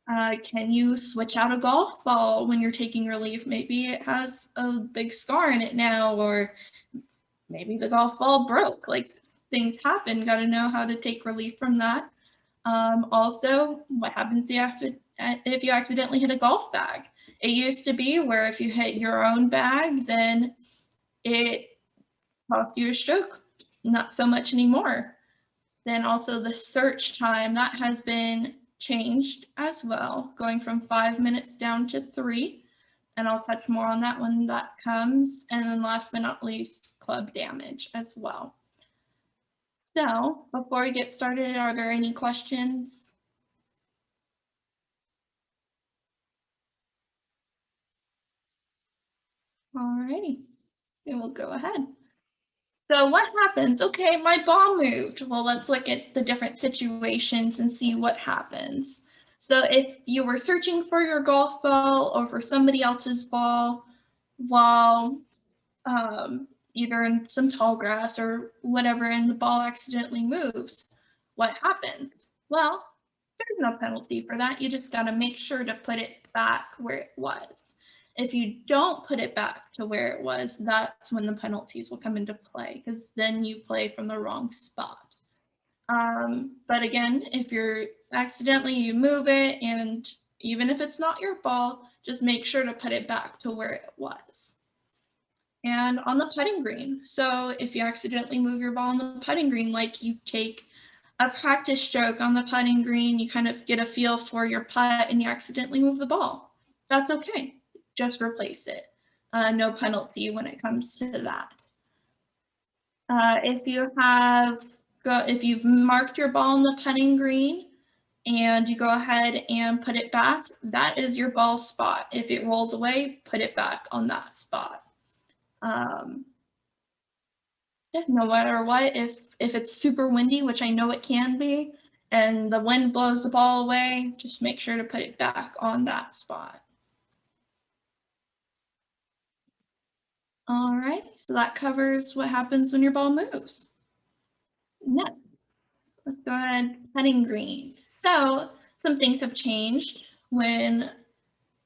Can you switch out a golf ball when you're taking relief? Maybe it has a big scar in it now, or maybe the golf ball broke. Like, things happen. Got to know how to take relief from that. Also, what happens if you accidentally hit a golf bag? It used to be where if you hit your own bag, then it cost you a stroke. Not so much anymore. Then also the search time, that has been changed as well, going from 5 minutes down to 3. And I'll touch more on that when that comes. And then last but not least, club damage as well. So before we get started, are there any questions? Alrighty, we will go ahead. So what happens? Okay, my ball moved. Well, let's look at the different situations and see what happens. So if you were searching for your golf ball or for somebody else's ball while either in some tall grass or whatever, and the ball accidentally moves, what happens? Well, there's no penalty for that. You just got to make sure to put it back where it was. If you don't put it back to where it was, that's when the penalties will come into play, because then you play from the wrong spot. But again, if you're accidentally, you move it, and even if it's not your ball, just make sure to put it back to where it was. And on the putting green, so if you accidentally move your ball on the putting green, like you take a practice stroke on the putting green, you kind of get a feel for your putt and you accidentally move the ball. That's okay. Just replace it. No penalty when it comes to that. If you've marked your ball on the putting green and you go ahead and put it back, that is your ball spot. If it rolls away, put it back on that spot. No matter what, if it's super windy, which I know it can be, and the wind blows the ball away, just make sure to put it back on that spot. All right, so that covers what happens when your ball moves. Next, let's go ahead, putting green. So some things have changed when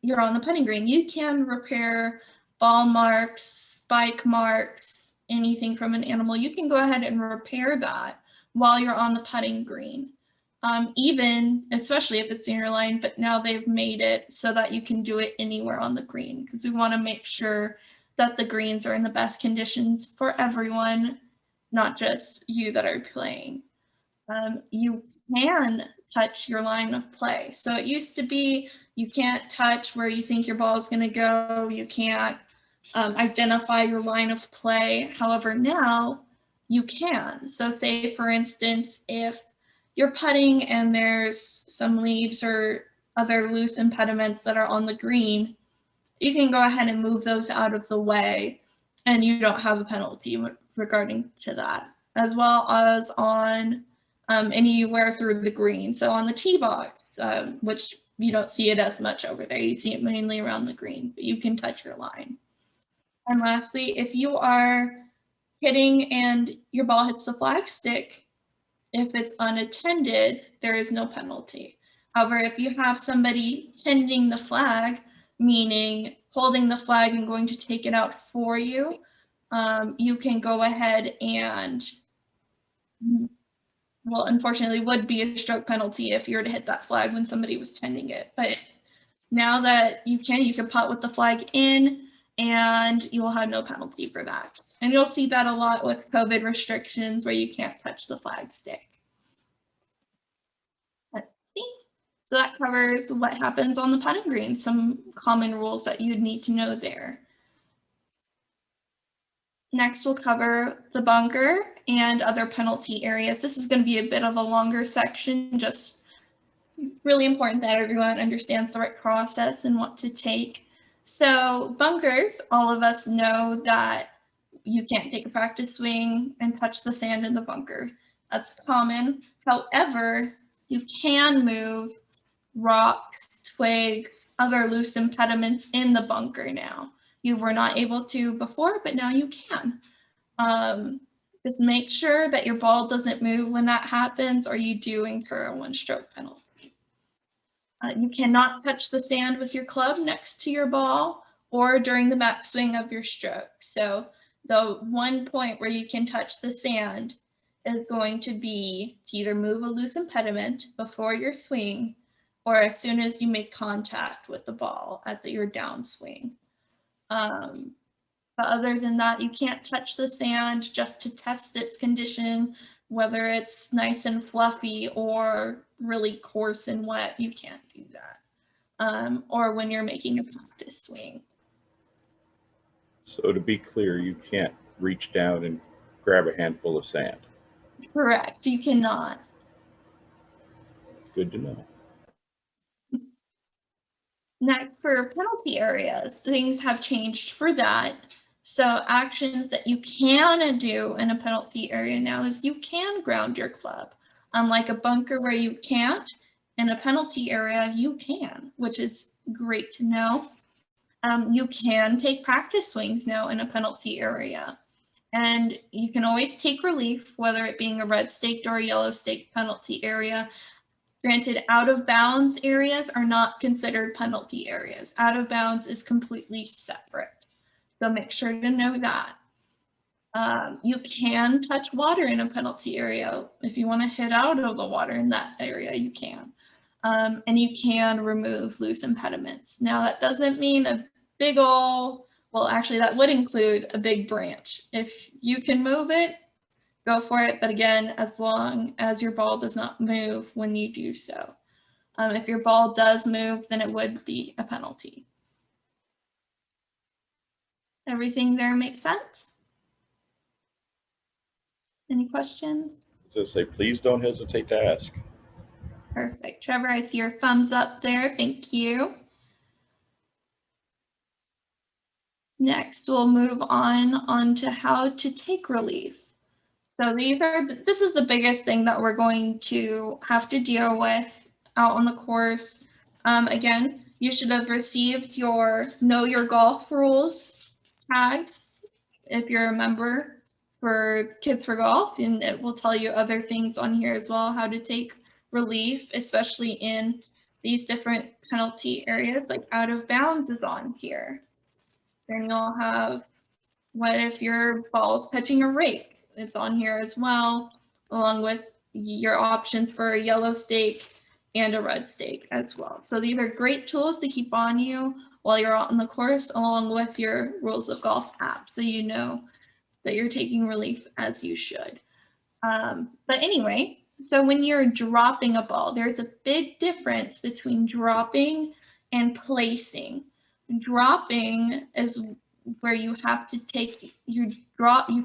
you're on the putting green. You can repair ball marks, spike marks, anything from an animal. You can go ahead and repair that while you're on the putting green. Even, especially if it's in your line, but now they've made it so that you can do it anywhere on the green, because we want to make sure that the greens are in the best conditions for everyone, not just you that are playing. You can touch your line of play. So it used to be you can't touch where you think your ball is going to go. You can't identify your line of play. However, now you can. So say, for instance, if you're putting and there's some leaves or other loose impediments that are on the green, you can go ahead and move those out of the way and you don't have a penalty regarding to that, as well as on anywhere through the green. So on the tee box, which you don't see it as much over there, you see it mainly around the green, but you can touch your line. And lastly, if you are hitting and your ball hits the flag stick, if it's unattended, there is no penalty. However, if you have somebody tending the flag, meaning holding the flag and going to take it out for you, you can go ahead and, well, unfortunately, would be a stroke penalty if you were to hit that flag when somebody was tending it. But now that you can putt with the flag in, and you will have no penalty for that. And you'll see that a lot with COVID restrictions where you can't touch the flag stick. Let's see. So that covers what happens on the putting green, some common rules that you'd need to know there. Next, we'll cover the bunker and other penalty areas. This is going to be a bit of a longer section, just really important that everyone understands the right process and what to take. So bunkers, all of us know that you can't take a practice swing and touch the sand in the bunker. That's common. However, you can move rocks, twigs, other loose impediments in the bunker now. You were not able to before, but now you can. Just make sure that your ball doesn't move when that happens, or you do incur a 1-stroke penalty. You cannot touch the sand with your club next to your ball or during the backswing of your stroke. So the one point where you can touch the sand is going to be to either move a loose impediment before your swing or as soon as you make contact with the ball at your downswing. But other than that, you can't touch the sand just to test its condition, whether it's nice and fluffy or really coarse and wet. You can't do that. Or when you're making a practice swing. So to be clear, you can't reach down and grab a handful of sand. Correct, you cannot. Good to know. Next, for penalty areas, things have changed for that. So actions that you can do in a penalty area now is you can ground your club. Unlike a bunker where you can't, in a penalty area, you can, which is great to know. You can take practice swings now in a penalty area. And you can always take relief, whether it being a red staked or a yellow staked penalty area. Granted, out of bounds areas are not considered penalty areas. Out of bounds is completely separate. So make sure to know that. You can touch water in a penalty area. If you want to hit out of the water in that area, you can. And you can remove loose impediments. Now, that doesn't mean a big ol', well, actually, that would include a big branch. If you can move it, go for it. But again, as long as your ball does not move when you do so. If your ball does move, then it would be a penalty. Everything there makes sense? Any questions? As I say, please don't hesitate to ask. Perfect. Trevor, I see your thumbs up there. Thank you. Next, we'll move on to how to take relief. So this is the biggest thing that we're going to have to deal with out on the course. Again, you should have received your Know Your Golf Rules tags if you're a member for Kids for Golf, and it will tell you other things on here as well, how to take relief, especially in these different penalty areas, like out of bounds is on here. Then you'll have what if your ball's touching a rake? It's on here as well, along with your options for a yellow stake and a red stake as well. So these are great tools to keep on you while you're out on the course, along with your Rules of Golf app, so you know that you're taking relief as you should. But anyway, so when you're dropping a ball, there's a big difference between dropping and placing. Dropping is where you have to you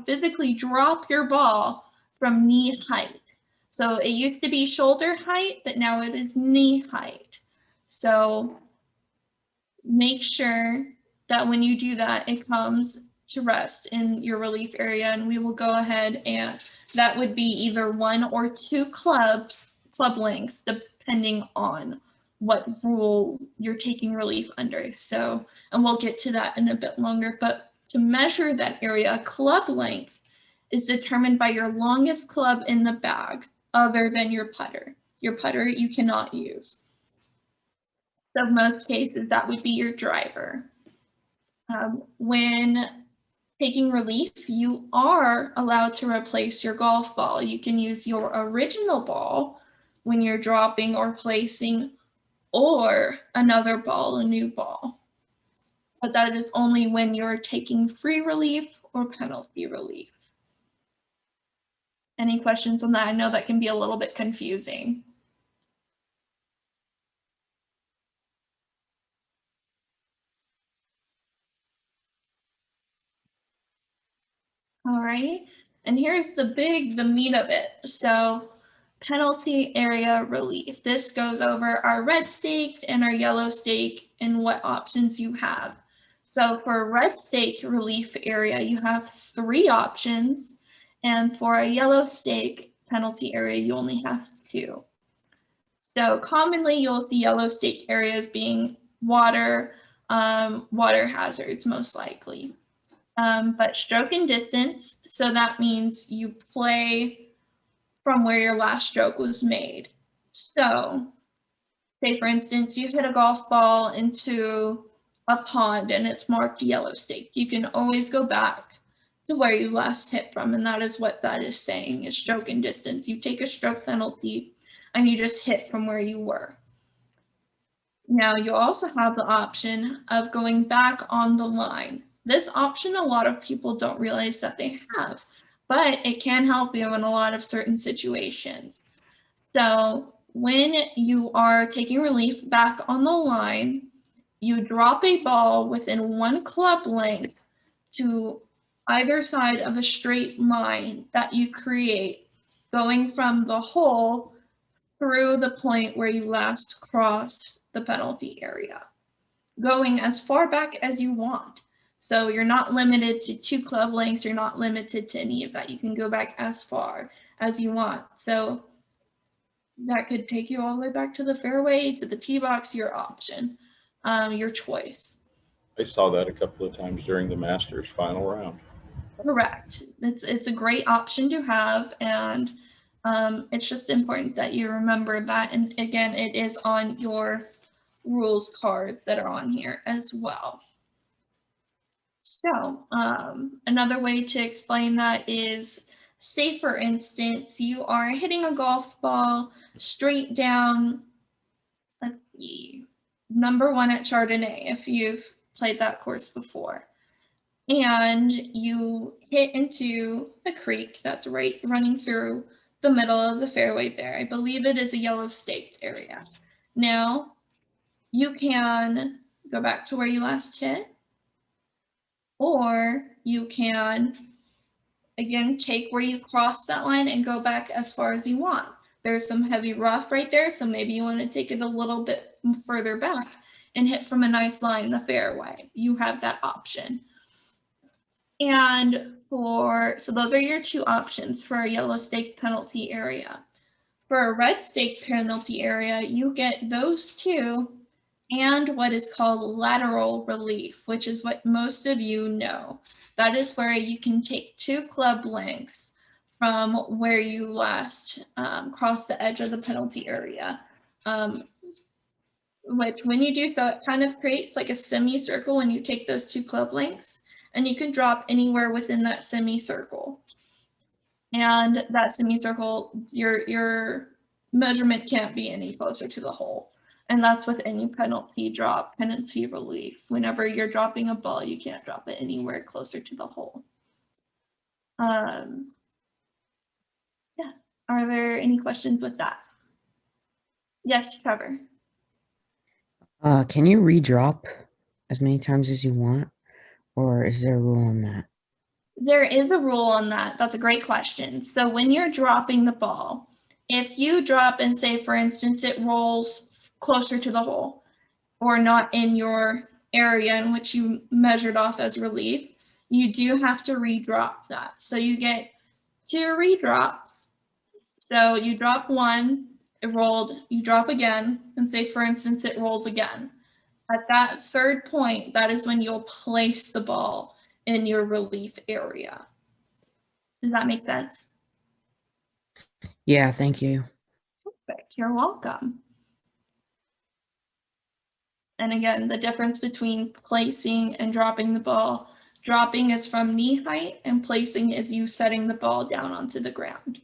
physically drop your ball from knee height. So it used to be shoulder height, but now it is knee height. So make sure that when you do that, it comes to rest in your relief area, and we will go ahead, and that would be either 1 or 2 club lengths, depending on what rule you're taking relief under. So, and we'll get to that in a bit longer, but to measure that area, club length is determined by your longest club in the bag, other than your putter. Your putter you cannot use. So most cases, that would be your driver. When taking relief, you are allowed to replace your golf ball. You can use your original ball when you're dropping or placing, or another ball, a new ball. But that is only when you're taking free relief or penalty relief. Any questions on that? I know that can be a little bit confusing. All right, and here's the meat of it. So penalty area relief. This goes over our red stake and our yellow stake and what options you have. So for a red stake relief area, you have 3 options. And for a yellow stake penalty area, you only have 2. So commonly you'll see yellow stake areas being water, water hazards most likely. But stroke and distance, so that means you play from where your last stroke was made. So say for instance, you hit a golf ball into a pond and it's marked yellow staked. You can always go back to where you last hit from, and that is what that is saying, is stroke and distance. You take a stroke penalty and you just hit from where you were. Now you also have the option of going back on the line. This option a lot of people don't realize that they have, but it can help you in a lot of certain situations. So when you are taking relief back on the line, you drop a ball within 1 club length to either side of a straight line that you create, going from the hole through the point where you last crossed the penalty area, going as far back as you want. So you're not limited to 2 club lengths. You're not limited to any of that. You can go back as far as you want. So that could take you all the way back to the fairway, to the tee box, your option, your choice. I saw that a couple of times during the Masters final round. Correct. It's a great option to have, and it's just important that you remember that. And again, it is on your rules cards that are on here as well. So another way to explain that is, say for instance, you are hitting a golf ball straight down, let's see, number 1 at Chardonnay, if you've played that course before, and you hit into the creek that's right running through the middle of the fairway there. I believe it is a yellow staked area. Now you can go back to where you last hit, or you can again take where you crossed that line and go back as far as you want. There's some heavy rough right there, so maybe you want to take it a little bit further back and hit from a nice line in the fairway. You have that option. And so those are your 2 options for a yellow stake penalty area. For a red stake penalty area, you get those 2 and what is called lateral relief, which is what most of you know. That is where you can take 2 club lengths from where you last crossed the edge of the penalty area. Which when you do so, it kind of creates like a semicircle when you take those 2 club lengths, and you can drop anywhere within that semicircle. And that semicircle, your measurement can't be any closer to the hole. And that's with any penalty drop, penalty relief. Whenever you're dropping a ball, you can't drop it anywhere closer to the hole. Yeah. Are there any questions with that? Yes, Trevor. Can you redrop as many times as you want, or is there a rule on that? There is a rule on that. That's a great question. So when you're dropping the ball, if you drop and say, for instance, it rolls closer to the hole or not in your area in which you measured off as relief, you do have to redrop that. So you get 2 redrops. So you drop 1, it rolled, you drop again, and say, for instance, it rolls again. At that 3rd point, that is when you'll place the ball in your relief area. Does that make sense? Yeah, thank you. Perfect. You're welcome. And again, the difference between placing and dropping the ball. Dropping is from knee height, and placing is you setting the ball down onto the ground.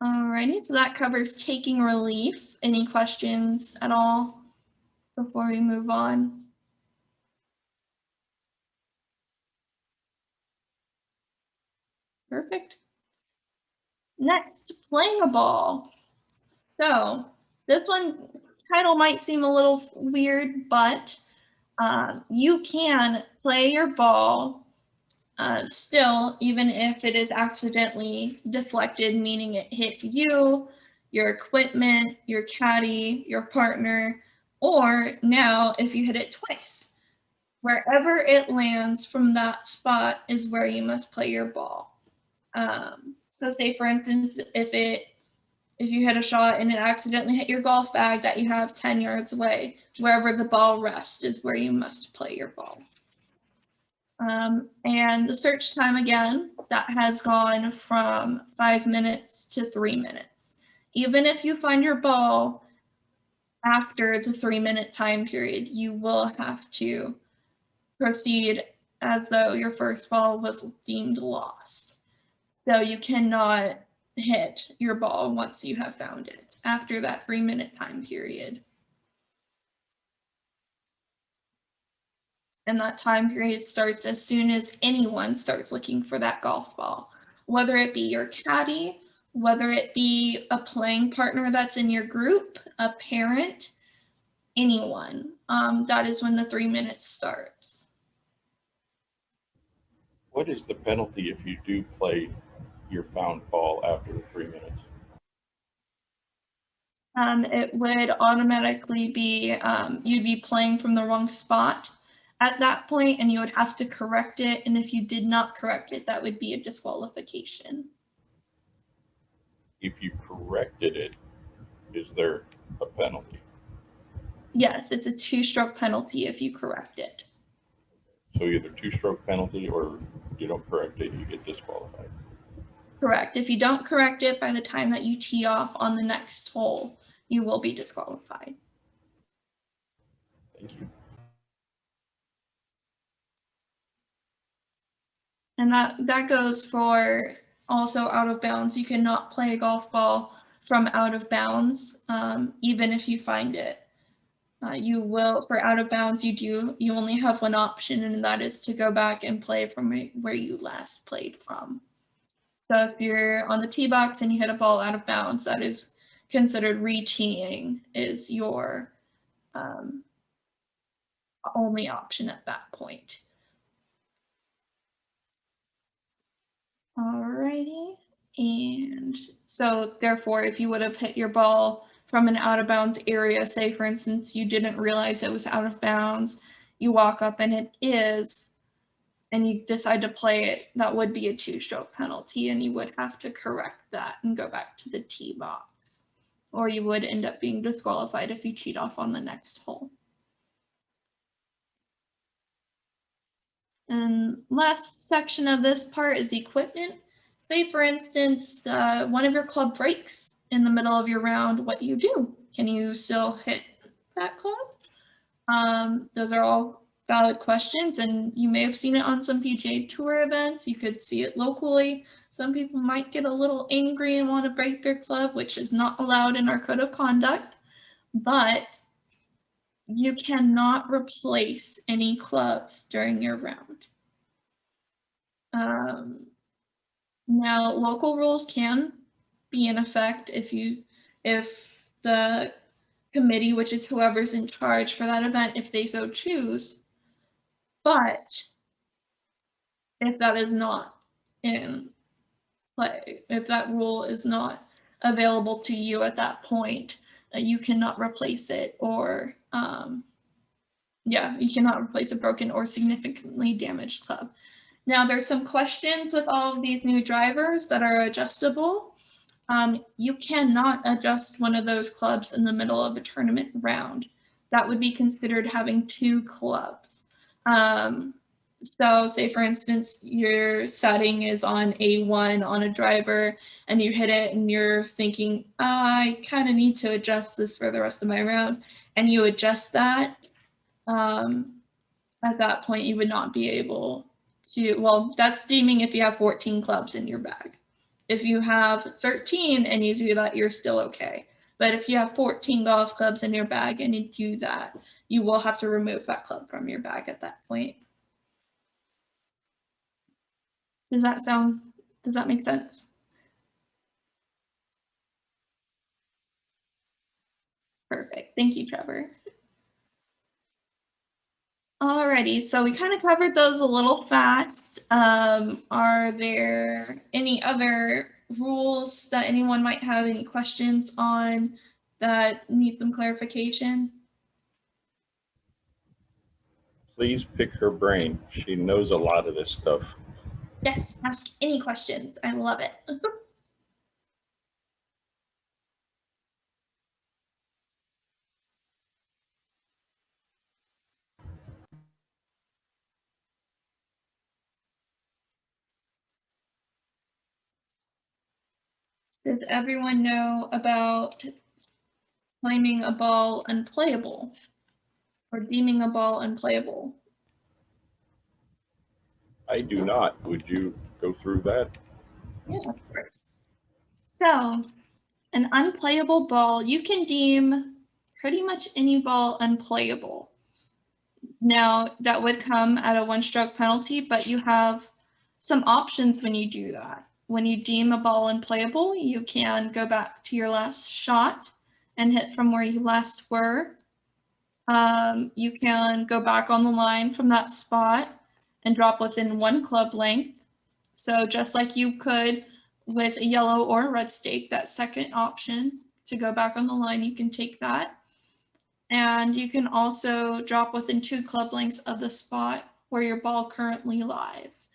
Alrighty, so that covers taking relief. Any questions at all before we move on? Perfect. Next, playing a ball. So this one title might seem a little weird, but you can play your ball still, even if it is accidentally deflected, meaning it hit you, your equipment, your caddy, your partner, or now if you hit it twice. Wherever it lands from that spot is where you must play your ball. So say for instance, if you hit a shot and it accidentally hit your golf bag that you have 10 yards away, wherever the ball rests is where you must play your ball. And the search time, again, that has gone from 5 minutes to 3 minutes. Even if you find your ball after the 3-minute time period, you will have to proceed as though your first ball was deemed lost. So you cannot hit your ball once you have found it after that 3-minute time period. And that time period starts as soon as anyone starts looking for that golf ball, whether it be your caddy, whether it be a playing partner that's in your group, a parent, anyone. That is when the 3 minutes starts. What is the penalty if you do play your found ball after the 3 minutes? It would automatically be, you'd be playing from the wrong spot at that point, and you would have to correct it. And if you did not correct it, that would be a disqualification. If you corrected it, is there a penalty? Yes, it's a 2-stroke penalty if you correct it. So either 2-stroke penalty or you don't correct it, you get disqualified. Correct. If you don't correct it by the time that you tee off on the next hole, you will be disqualified. Thank you. And that goes for also out of bounds. You cannot play a golf ball from out of bounds, even if you find it. You will, for out of bounds, you only have one option, and that is to go back and play from where you last played from. So if you're on the tee box and you hit a ball out of bounds, that is considered re-teeing, is your only option at that point. Alrighty, and so therefore, if you would have hit your ball from an out of bounds area, say for instance, you didn't realize it was out of bounds, you walk up and it is, and you decide to play it, that would be a 2-stroke penalty, and you would have to correct that and go back to the tee box. Or you would end up being disqualified if you cheat off on the next hole. And last section of this part is equipment. Say, for instance, one of your club breaks in the middle of your round, what you do? Can you still hit that club? Those are all valid questions, and you may have seen it on some PGA Tour events. You could see it locally. Some people might get a little angry and want to break their club, which is not allowed in our code of conduct, but you cannot replace any clubs during your round. Now, local rules can be in effect if the committee, which is whoever's in charge for that event, if they so choose. But if that is not in play, if that rule is not available to you at that point, you cannot replace it, or you cannot replace a broken or significantly damaged club. Now, there's some questions with all of these new drivers that are adjustable. You cannot adjust one of those clubs in the middle of a tournament round. That would be considered having 2 clubs. So say, for instance, your setting is on A1 on a driver and you hit it and you're thinking, I kind of need to adjust this for the rest of my round, and you adjust that. At that point, you would not be able to, well, that's deeming if you have 14 clubs in your bag. If you have 13 and you do that, you're still okay. But if you have 14 golf clubs in your bag and you do that, you will have to remove that club from your bag at that point. Does that make sense? Perfect. Thank you, Trevor. Alrighty, so we kind of covered those a little fast. Are there any other rules that anyone might have any questions on that need some clarification? Please pick her brain. She knows a lot of this stuff. Yes, ask any questions. I love it. Does everyone know about claiming a ball unplayable or deeming a ball unplayable? I do not. Would you go through that? Yeah, of course. So, an unplayable ball, you can deem pretty much any ball unplayable. Now, that would come at a 1-stroke penalty, but you have some options when you do that. When you deem a ball unplayable, you can go back to your last shot and hit from where you last were. You can go back on the line from that spot and drop within 1 club length. So just like you could with a yellow or a red stake, that second option to go back on the line, you can take that. And you can also drop within 2 club lengths of the spot where your ball currently lies.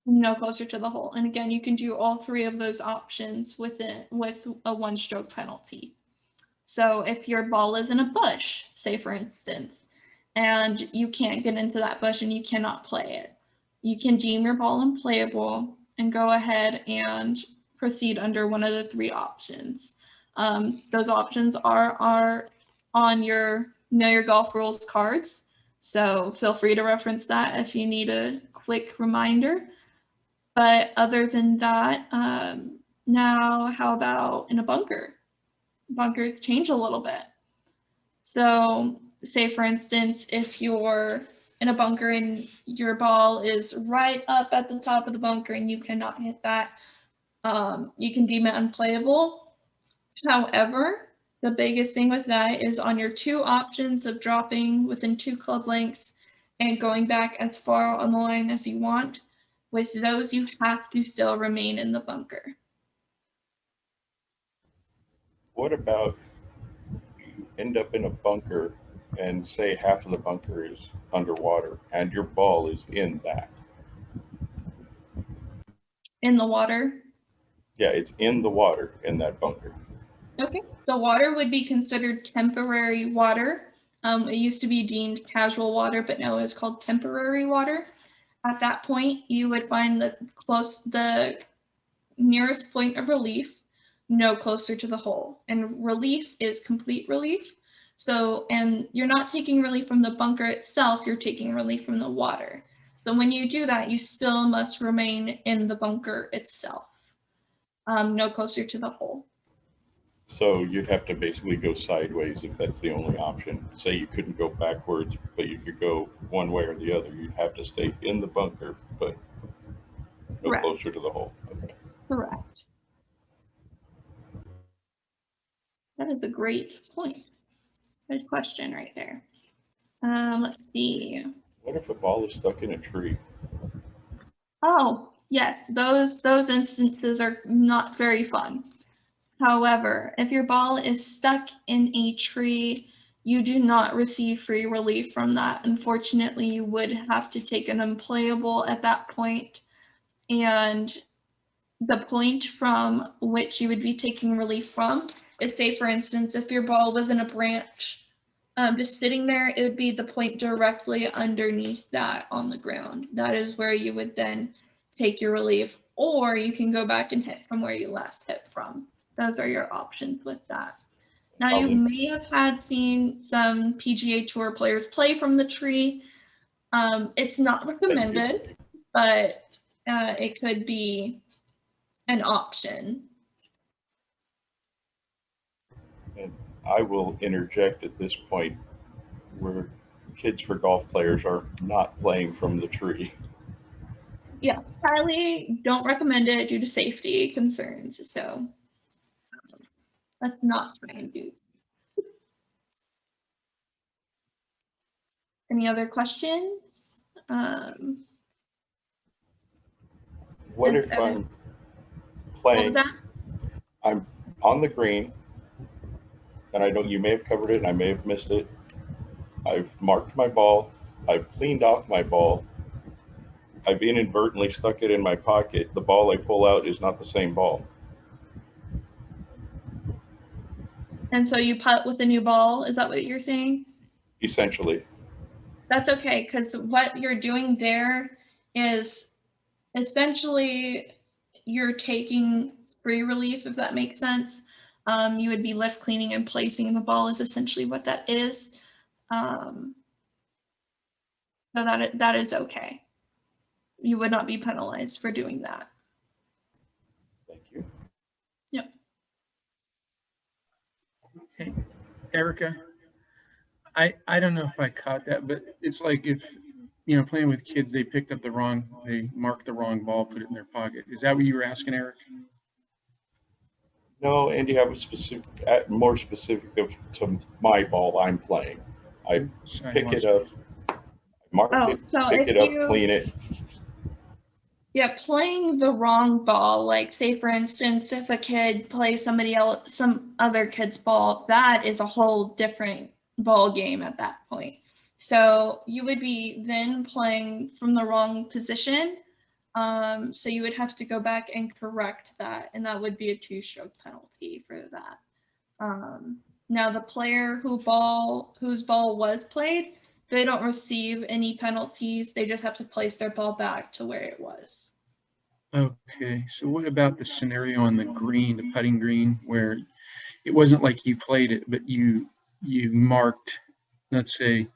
No closer to the hole. And again, you can do all 3 of those options with a 1-stroke penalty. So if your ball is in a bush, say for instance, and you can't get into that bush and you cannot play it, you can deem your ball unplayable and go ahead and proceed under one of the 3 options. Those options are on your Know Your Golf Rules cards. So feel free to reference that if you need a quick reminder. But other than that, now how about in a bunker? Bunkers change a little bit. So say for instance, if you're in a bunker and your ball is right up at the top of the bunker and you cannot hit that, you can deem it unplayable. However, the biggest thing with that is on your 2 options of dropping within 2 club lengths and going back as far on the line as you want. With those, you have to still remain in the bunker. What about you end up in a bunker and say half of the bunker is underwater and your ball is in that? In the water. Yeah, it's in the water in that bunker. Okay, the water would be considered temporary water. It used to be deemed casual water, but now it's called temporary water. At that point, you would find the nearest point of relief no closer to the hole. And relief is complete relief. So, and you're not taking relief from the bunker itself, you're taking relief from the water. So when you do that, you still must remain in the bunker itself, no closer to the hole. So you'd have to basically go sideways if that's the only option. Say you couldn't go backwards, but you could go one way or the other. You'd have to stay in the bunker, but go Correct. closer to the hole. Okay. Correct. That is a great point. Good question right there. Let's see. What if a ball is stuck in a tree? Oh, yes, those instances are not very fun. However, if your ball is stuck in a tree, you do not receive free relief from that. Unfortunately, you would have to take an unplayable at that point. And the point from which you would be taking relief from is, say, for instance, if your ball was in a branch, just sitting there, it would be the point directly underneath that on the ground. That is where you would then take your relief, or you can go back and hit from where you last hit from. Those are your options with that. Now, you may have seen some PGA Tour players play from the tree. It's not recommended, but it could be an option. And I will interject at this point where Kids for Golf players are not playing from the tree. Yeah, highly don't recommend it due to safety concerns. So let's not try and do. Any other questions? What if I'm What was playing, that? I'm on the green, and I know you may have covered it and I may have missed it. I've marked my ball, I've cleaned off my ball, I've inadvertently stuck it in my pocket. The ball I pull out is not the same ball. And so you putt with a new ball. Is that what you're saying? Essentially. That's okay, because what you're doing there is essentially you're taking free relief, if that makes sense. You would be lift cleaning and placing the ball is essentially what that is. So that is okay. You would not be penalized for doing that. Thank you. Yep. Hey, Erica, I don't know if I caught that, but it's like if, you know, playing with kids, they marked the wrong ball, put it in their pocket. Is that what you were asking, Eric? No, Andy, I was more specific to my ball I'm playing. I pick it up, mark it, so pick it up, clean it. Yeah, playing the wrong ball, like say for instance, if a kid plays some other kid's ball, that is a whole different ball game at that point. So you would be then playing from the wrong position. So you would have to go back and correct that, and that would be a 2-stroke penalty for that. Now the player whose ball was played, they don't receive any penalties. They just have to place their ball back to where it was. Okay, so what about the scenario on the green, the putting green, where it wasn't like you played it, but you marked, let's say,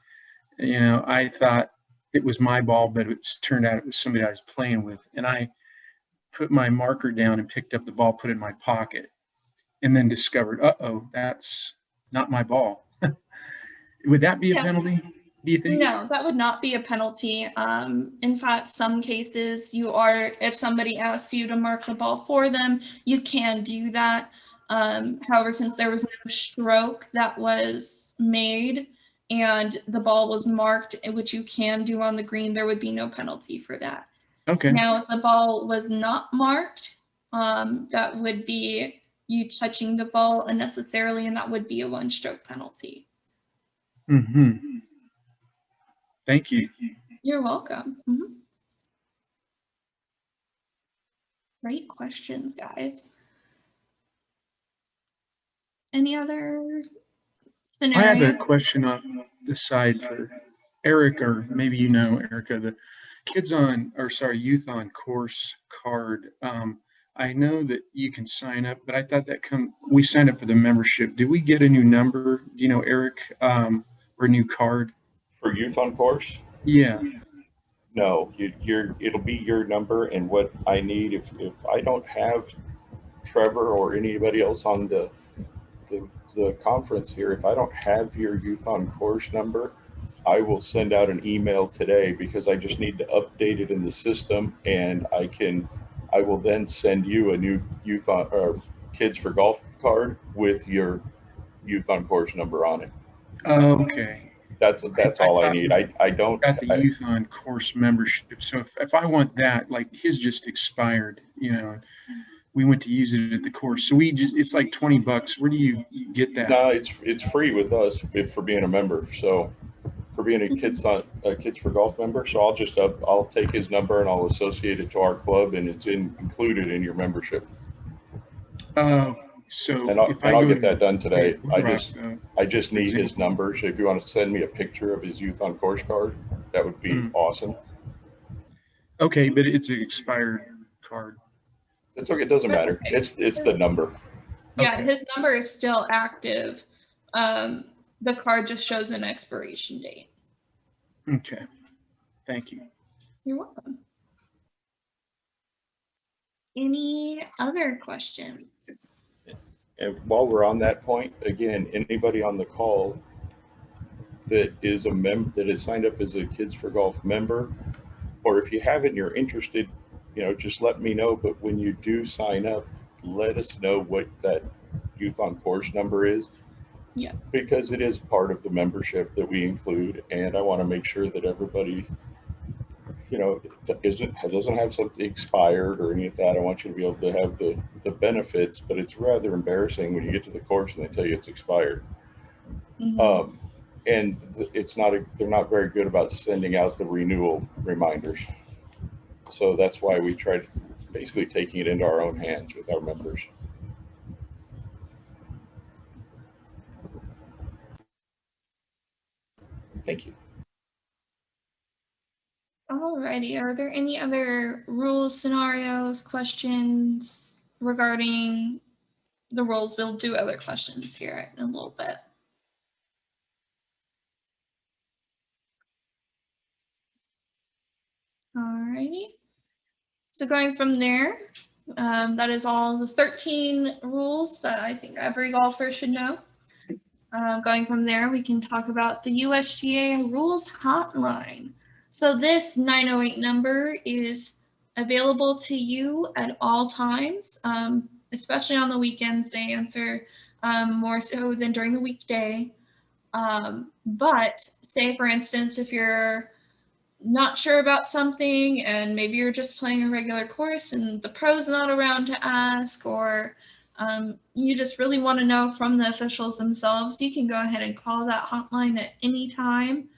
you know, I thought it was my ball, but turned out it was somebody I was playing with, and I put my marker down and picked up the ball, put it in my pocket, and then discovered, uh-oh, that's not my ball. Would that be a penalty, do you think? No, that would not be a penalty. In fact, some cases if somebody asks you to mark the ball for them, you can do that. However, since there was no stroke that was made and the ball was marked, which you can do on the green, there would be no penalty for that. Okay. Now, if the ball was not marked, that would be you touching the ball unnecessarily, and that would be a 1-stroke penalty. Mm-hmm. Thank you. You're welcome. Mm-hmm. Great questions, guys. Any other scenario? I have a question on the side for Eric, or maybe you know, Erica, the youth on course card. I know that you can sign up, but I thought we signed up for the membership. Do we get a new number, you know, Eric, or a new card? For youth on course? Yeah. No, it'll be your number, and what I need, if I don't have Trevor or anybody else on the conference here, if I don't have your youth on course number, I will send out an email today, because I just need to update it in the system, and I will then send you a new youth on or Kids for Golf card with your youth on course number on it. Okay. That's all I need. I don't got the youth on course membership. So if I want that, like his just expired, you know, we went to use it at the course. So it's like $20. Where do you get that? No, it's free with us for being a member. So for being a Kids for Golf member, so I'll take his number and I'll associate it to our club, and it's included in your membership. So I'll get that done today. I just need his number. So if you want to send me a picture of his youth on course card, that would be awesome. Okay, but it's an expired card. It's okay. It doesn't matter. It's the number. Yeah, Okay. His number is still active. The card just shows an expiration date. Okay. Thank you. You're welcome. Any other questions? And while we're on that point, again, anybody on the call that is signed up as a Kids for Golf member, or if you haven't, you're interested, you know, just let me know. But when you do sign up, let us know what that youth on course number is. Yeah. Because it is part of the membership that we include, and I want to make sure that everybody, you know, doesn't have something expired or any of that. I want you to be able to have the benefits, but it's rather embarrassing when you get to the course and they tell you it's expired. Mm-hmm. And they're not very good about sending out the renewal reminders. So that's why we tried basically taking it into our own hands with our members. Thank you. Alrighty, are there any other rules, scenarios, questions regarding the rules? We'll do other questions here in a little bit. Alrighty. So going from there, that is all the 13 rules that I think every golfer should know. Going from there, we can talk about the USGA rules hotline. So this 908 number is available to you at all times, especially on the weekends. They answer more so than during the weekday. But say, for instance, if you're not sure about something and maybe you're just playing a regular course and the pro's not around to ask, or you just really want to know from the officials themselves, you can go ahead and call that hotline at any time,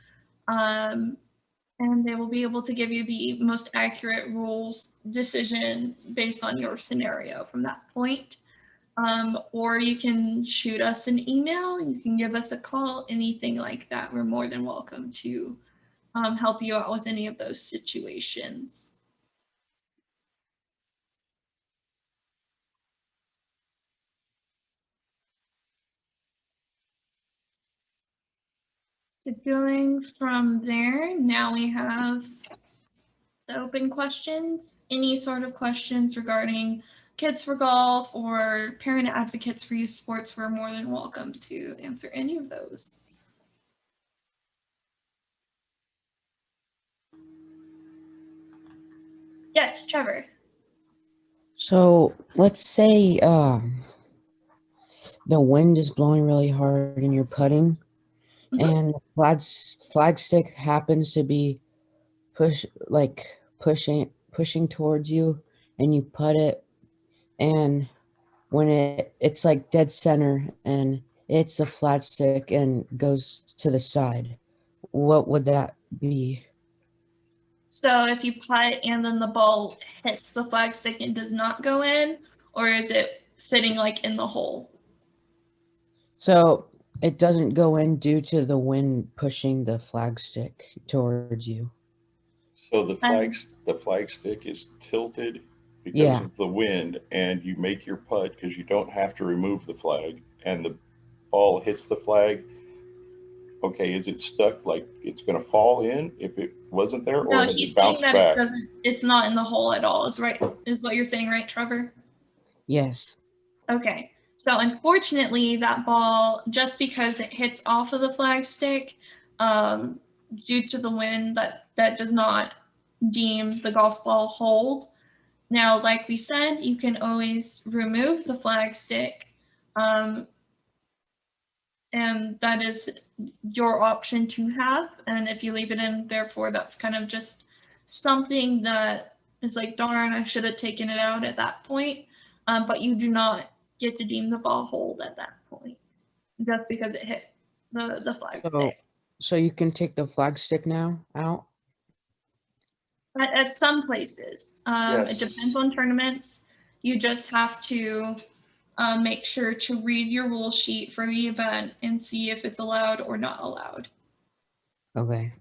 and they will be able to give you the most accurate rules decision based on your scenario from that point. Or you can shoot us an email, you can give us a call, anything like that. We're more than welcome to help you out with any of those situations. So going from there, now we have the open questions. Any sort of questions regarding Kids for Golf or parent advocates for youth sports, we're more than welcome to answer any of those. Yes, Trevor. So let's say the wind is blowing really hard and you're putting, and the flag stick happens to be pushing towards you, and you put it, and when it's like dead center and it's the flat stick and goes to the side, what would that be? So if you putt and then the ball hits the flag stick and does not go in, or is it sitting like in the hole? So it doesn't go in due to the wind pushing the flag stick towards you. So the flag stick is tilted because Yeah. of the wind, and you make your putt because you don't have to remove the flag, and the ball hits the flag. Okay, is it stuck like it's going to fall in if it wasn't there, or No, has he's it saying bounced that back? it's not in the hole at all, is what you're saying, right, Trevor? Yes. Okay, so unfortunately that ball, just because it hits off of the flag stick, due to the wind, that does not deem the golf ball hold. Now, like we said, you can always remove the flag stick, and that is your option to have. And if you leave it in, therefore, that's kind of just something that is like, darn, I should have taken it out at that point. But you do not get to deem the ball hold at that point, just because it hit the flag stick. So you can take the flag stick now out? At some places, Yes. it depends on tournaments. You just have to make sure to read your rule sheet for the event and see if it's allowed or not allowed. Okay.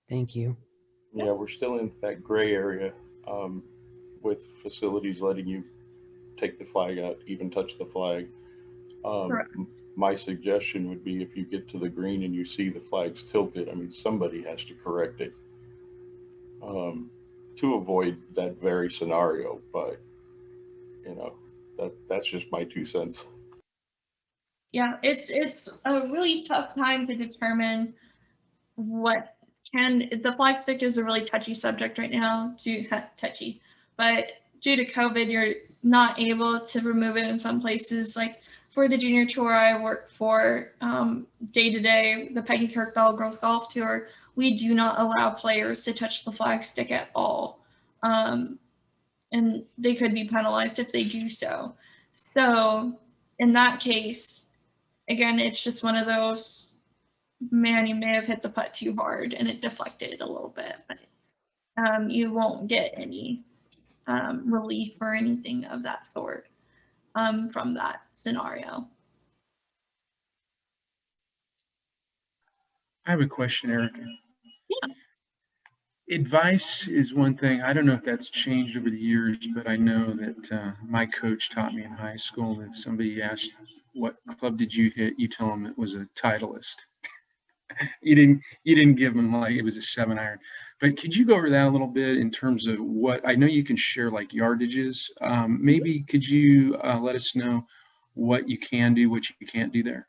Thank you. Yeah, we're still in that gray area with facilities letting you take the flag out, even touch the flag. Correct. My suggestion would be if you get to the green and you see the flag's tilted, I mean, somebody has to correct it to avoid that very scenario. But, you know, that's just my 2 cents. Yeah, it's a really tough time to determine what the flag stick is a really touchy subject right now, touchy, but due to COVID, you're not able to remove it in some places. Like for the junior tour I work for, day to day, the Peggy Kirk Girls Golf Tour, we do not allow players to touch the flag stick at all. And they could be penalized if they do so. So in that case, again, it's just one of those, man, you may have hit the putt too hard and it deflected a little bit, but you won't get any relief or anything of that sort from that scenario. I have a question, Erika. Yeah. Advice is one thing. I don't know if that's changed over the years, but I know that my coach taught me in high school that if somebody asked, what club did you hit? You tell them it was a Titleist. You didn't give them like it was a 7-iron. But could you go over that a little bit in terms of what I know you can share like yardages? Maybe could you let us know what you can do, what you can't do there?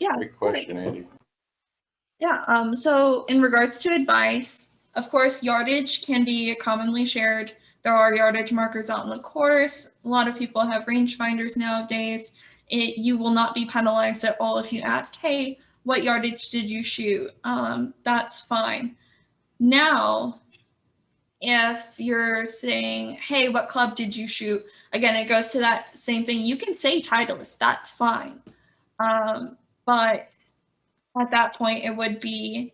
Yeah. Great question, Andy. Yeah. So in regards to advice, of course, yardage can be commonly shared. There are yardage markers out on the course. A lot of people have rangefinders nowadays. You will not be penalized at all if you ask, hey, what yardage did you shoot? That's fine. Now, if you're saying, hey, what club did you shoot? Again, it goes to that same thing. You can say Titleist, that's fine. But at that point, it would be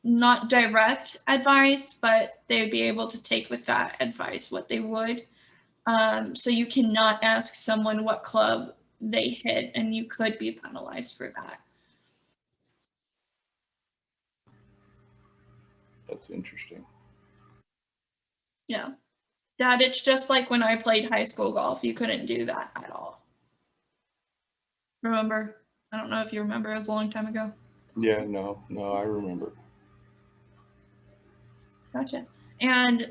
not direct advice, but they'd be able to take with that advice what they would. So you cannot ask someone what club they hit, and you could be penalized for that. That's interesting. Yeah. That it's just like when I played high school golf, you couldn't do that at all. Remember? I don't know if you remember, it was a long time ago. Yeah, no, I remember. Gotcha. And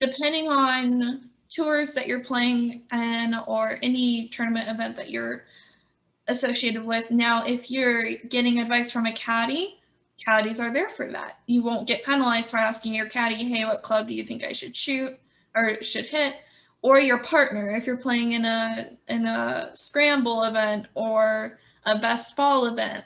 depending on tours that you're playing in or any tournament event that you're associated with, now if you're getting advice from a caddy, caddies are there for that. You won't get penalized for asking your caddy, hey, what club do you think I should shoot or should hit? Or your partner, if you're playing in a scramble event or a best ball event,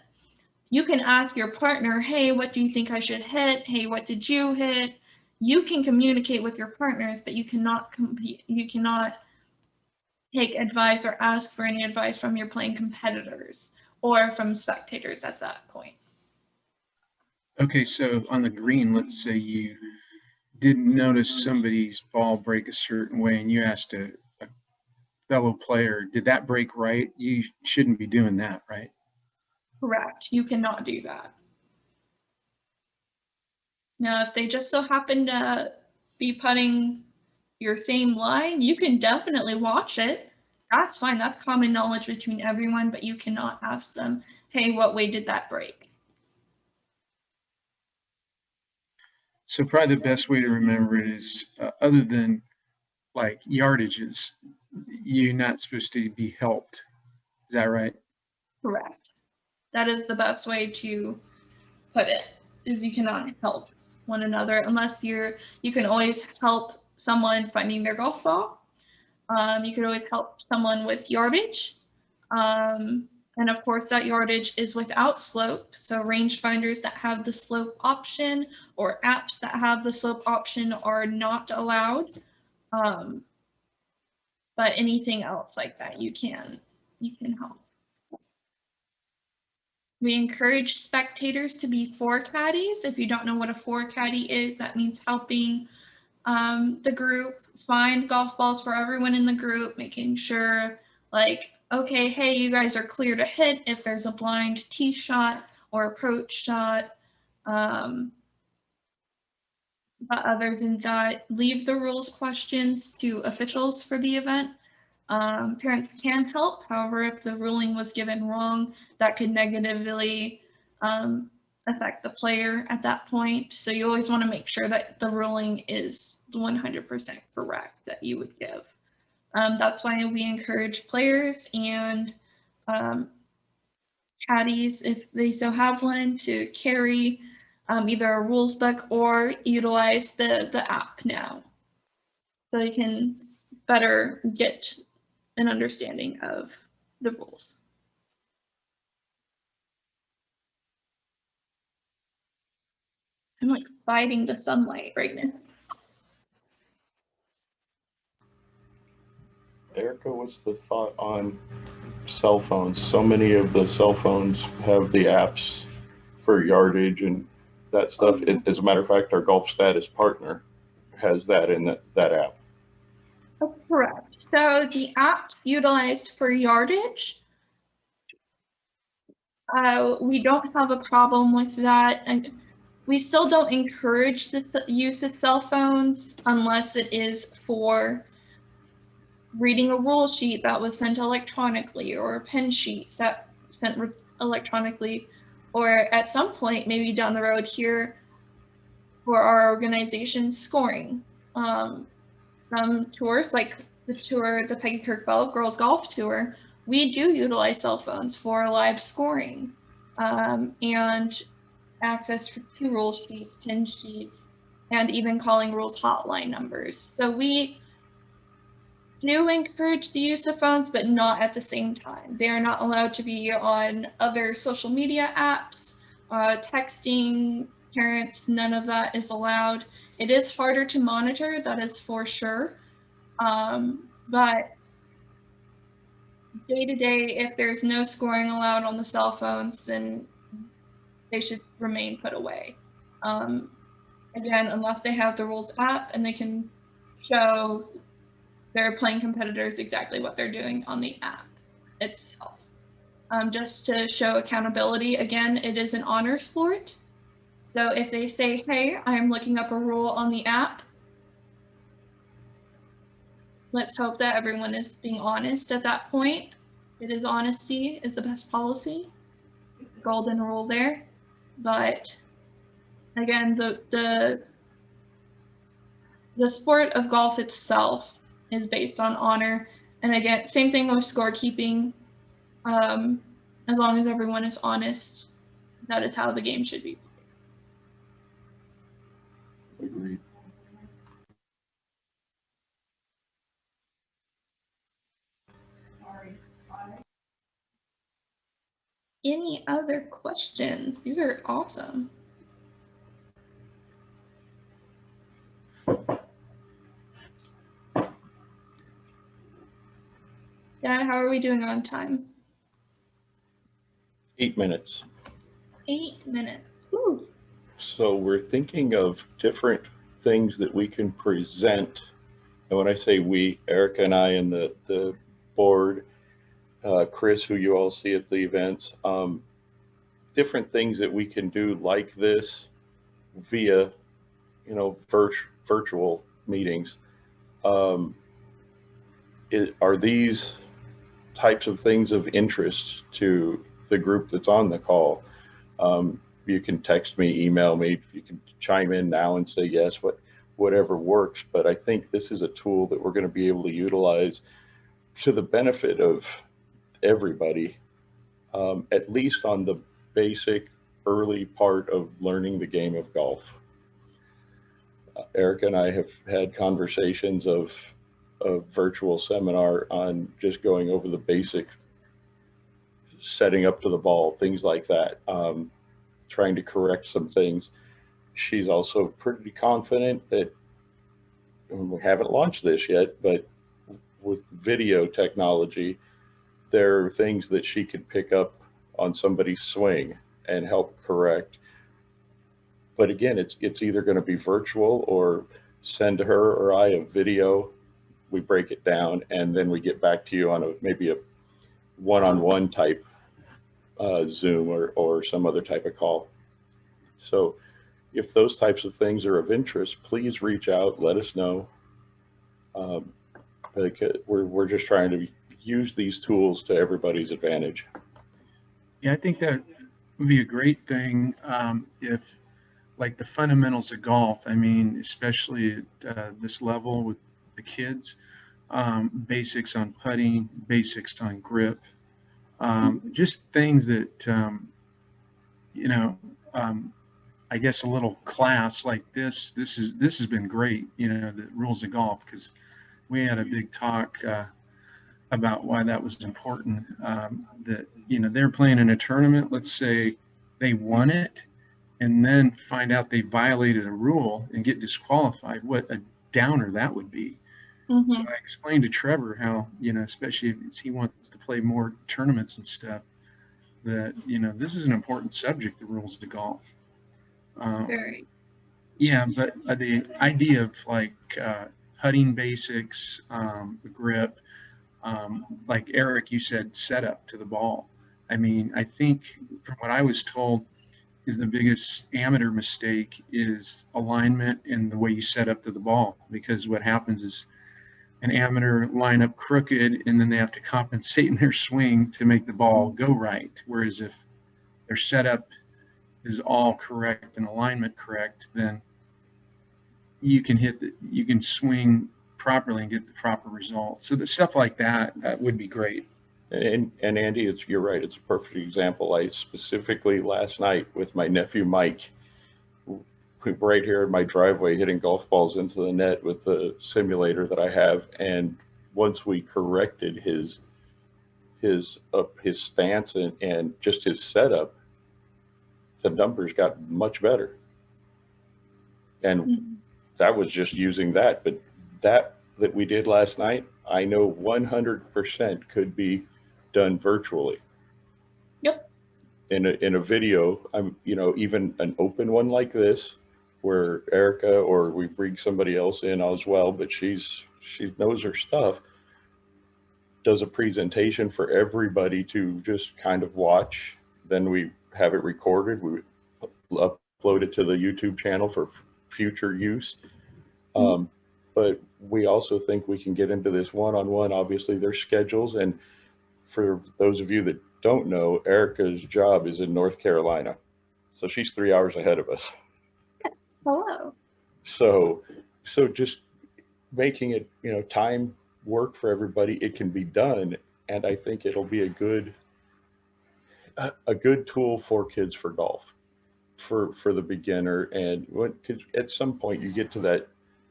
you can ask your partner, hey, what do you think I should hit? Hey, what did you hit? You can communicate with your partners, but you cannot compete. You cannot take advice or ask for any advice from your playing competitors or from spectators at that point. Okay, so on the green, let's say you didn't notice somebody's ball break a certain way and you asked a fellow player, did that break right? You shouldn't be doing that, right? Correct. You cannot do that. Now, if they just so happen to be putting your same line, you can definitely watch it. That's fine. That's common knowledge between everyone, but you cannot ask them, hey, what way did that break? So probably the best way to remember it is other than like yardages, you're not supposed to be helped. Is that right? Correct. That is the best way to put it, is you cannot help one another unless you can always help someone finding their golf ball. You could always help someone with yardage. And of course, that yardage is without slope. So rangefinders that have the slope option or apps that have the slope option are not allowed. But anything else like that, you can help. We encourage spectators to be four caddies. If you don't know what a four caddy is, that means helping the group find golf balls for everyone in the group, making sure like, okay, hey, you guys are clear to hit if there's a blind tee shot or approach shot. But other than that, leave the rules questions to officials for the event. Parents can help. However, if the ruling was given wrong, that could negatively affect the player at that point. So you always want to make sure that the ruling is 100% correct that you would give. That's why we encourage players and caddies, if they so have one, to carry either a rules book or utilize the app now. So you can better get an understanding of the rules. I'm like fighting the sunlight right now. Erika, what's the thought on cell phones? So many of the cell phones have the apps for yardage and that stuff. As a matter of fact, our Golf Status partner has that in that app. Oh, correct. So the apps utilized for yardage, we don't have a problem with that. And We still don't encourage the use of cell phones unless it is for reading a rule sheet that was sent electronically, or a pen sheet that sent electronically, or at some point, maybe down the road here, for our organization scoring. Some tours, like the tour, the Peggy Kirk Girls Golf Tour, we do utilize cell phones for live scoring, and access to rule sheets, pin sheets, and even calling rules hotline numbers. So we do encourage the use of phones, but not at the same time. They are not allowed to be on other social media apps, texting parents, none of that is allowed. It is harder to monitor, that is for sure. But day to day, if there's no scoring allowed on the cell phones, then they should remain put away. Again, unless they have the rules app and they can show their playing competitors exactly what they're doing on the app itself. Just to show accountability, again, it is an honor sport. So if they say, hey, I'm looking up a rule on the app, let's hope that everyone is being honest at that point. It is honesty is the best policy. Golden rule there. But again, the sport of golf itself is based on honor. And again, same thing with scorekeeping. As long as everyone is honest, that is how the game should be played. Agreed. Any other questions? These are awesome. Dad, how are we doing on time? 8 minutes. 8 minutes. Ooh. So we're thinking of different things that we can present. And when I say we, Erika and I and the board, Chris, who you all see at the events, different things that we can do like this via, virtual meetings. Are these types of things of interest to the group that's on the call? You can text me, email me, you can chime in now and say yes, whatever works. But I think this is a tool that we're going to be able to utilize to the benefit of everybody, at least on the basic early part of learning the game of golf. Erika and I have had conversations of a virtual seminar on just going over the basic setting up to the ball, things like that, trying to correct some things. She's also pretty confident that, we haven't launched this yet, but with video technology, there are things that she could pick up on somebody's swing and help correct. But again, it's either going to be virtual or send her or I a video. We break it down and then we get back to you on maybe a one-on-one type Zoom or some other type of call. So if those types of things are of interest, please reach out, let us know. We're just trying to use these tools to everybody's advantage. Yeah, I think that would be a great thing if, like, the fundamentals of golf, I mean, especially at this level with the kids, basics on putting, basics on grip, just things that, I guess a little class like this has been great, the rules of golf, because we had a big talk about why that was important, that, they're playing in a tournament, let's say they won it, and then find out they violated a rule and get disqualified. What a downer that would be. Mm-hmm. So I explained to Trevor how, especially if he wants to play more tournaments and stuff, that, this is an important subject, the rules of golf. Very. Yeah, but the idea of like putting basics, grip, like Eric, you said, setup to the ball. I mean, I think from what I was told is the biggest amateur mistake is alignment and the way you set up to the ball. Because what happens is an amateur line up crooked and then they have to compensate in their swing to make the ball go right. Whereas if their setup is all correct and alignment correct, then you can swing properly and get the proper result. So the stuff like that would be great. And Andy, you're right. It's a perfect example. I specifically last night with my nephew Mike, right here in my driveway, hitting golf balls into the net with the simulator that I have. And once we corrected his stance and just his setup, the numbers got much better. And that was just using that. But that we did last night, I know 100% could be done virtually. Yep. In a video, even an open one like this, where Erika or we bring somebody else in as well, but she knows her stuff, does a presentation for everybody to just kind of watch. Then we have it recorded. We upload it to the YouTube channel for future use. But we also think we can get into this one-on-one. Obviously, there's schedules. And for those of you that don't know, Erika's job is in North Carolina. So she's 3 hours ahead of us. Yes. Hello. So just making it, time work for everybody, it can be done. And I think it'll be a good tool for kids for golf, for the beginner. And because at some point you get to that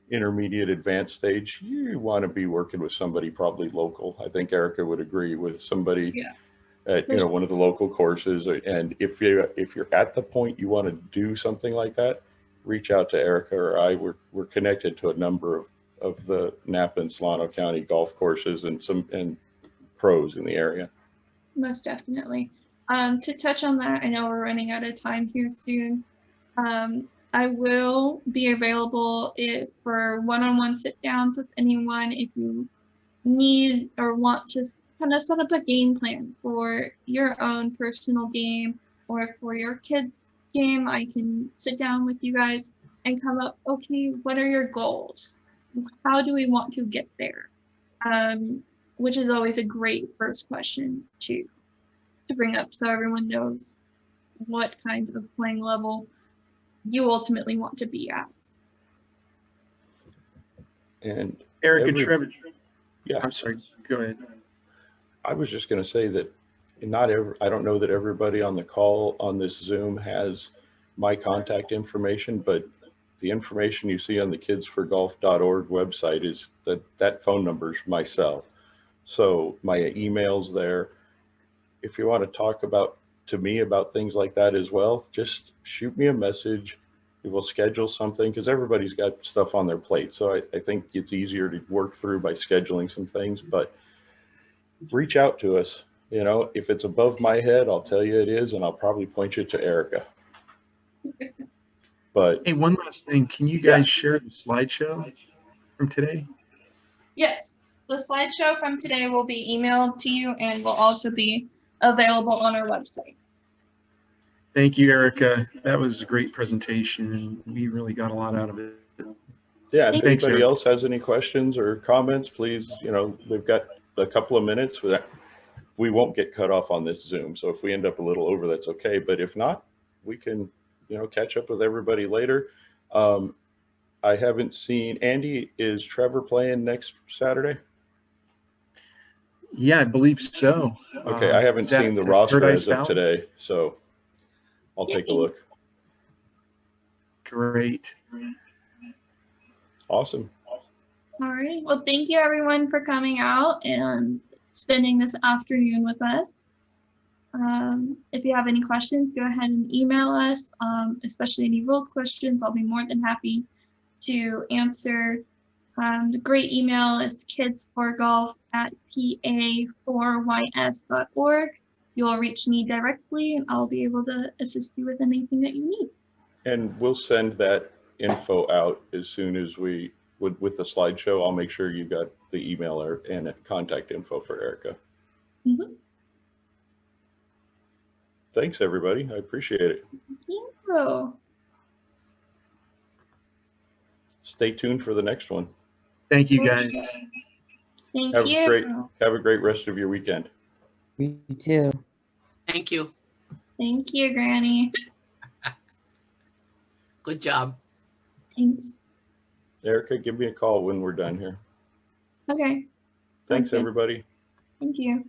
intermediate advanced stage, you want to be working with somebody probably local. I think Erika would agree with somebody at one of the local courses. And if you're at the point you want to do something like that, reach out to Erika or I. We're connected to a number of the Napa and Solano County golf courses and pros in the area. Most definitely. To touch on that, I know we're running out of time here soon. I will be available for one-on-one sit-downs with anyone if you need or want to kind of set up a game plan for your own personal game or for your kids' game. I can sit down with you guys and come up, okay, what are your goals? How do we want to get there? Which is always a great first question to bring up so everyone knows what kind of playing level you ultimately want to be at. And Erika, Trevor. Yeah. I'm sorry. Go ahead. I was just going to say that I don't know that everybody on the call on this Zoom has my contact information, but the information you see on the kidsforgolf.org website is that phone number is myself. So my email's there. If you want to talk to me about things like that as well, just shoot me a message. We will schedule something because everybody's got stuff on their plate. So I think it's easier to work through by scheduling some things, but reach out to us. If it's above my head, I'll tell you it is, and I'll probably point you to Erika. But hey, one last thing. Can you guys share the slideshow from today? Yes, the slideshow from today will be emailed to you and will also be available on our website. Thank you, Erika. That was a great presentation, and we really got a lot out of it. Yeah, if Thanks, anybody Erika. else has any questions or comments, please, we've got a couple of minutes for that. We won't get cut off on this Zoom. So if we end up a little over, that's okay. But if not, we can, catch up with everybody later. I haven't seen Andy. Is Trevor playing next Saturday? Yeah, I believe so. Okay, I haven't seen the roster as of today, so I'll take a look. Great. Awesome. All right. Well, thank you everyone for coming out and spending this afternoon with us. If you have any questions, go ahead and email us, especially any rules questions. I'll be more than happy to answer. The great email is kidsforgolf@pa4ys.org. You'll reach me directly and I'll be able to assist you with anything that you need. And we'll send that info out as soon as with the slideshow. I'll make sure you got the email and contact info for Erika. Mm-hmm. Thanks, everybody. I appreciate it. Thank you. Stay tuned for the next one. Thank you, guys. Thank Have you. a great rest of your weekend. You too. Thank you. Thank you, Granny. Good job. Thanks. Erica, give me a call when we're done here. Okay. Thanks, good. everybody. Thank you.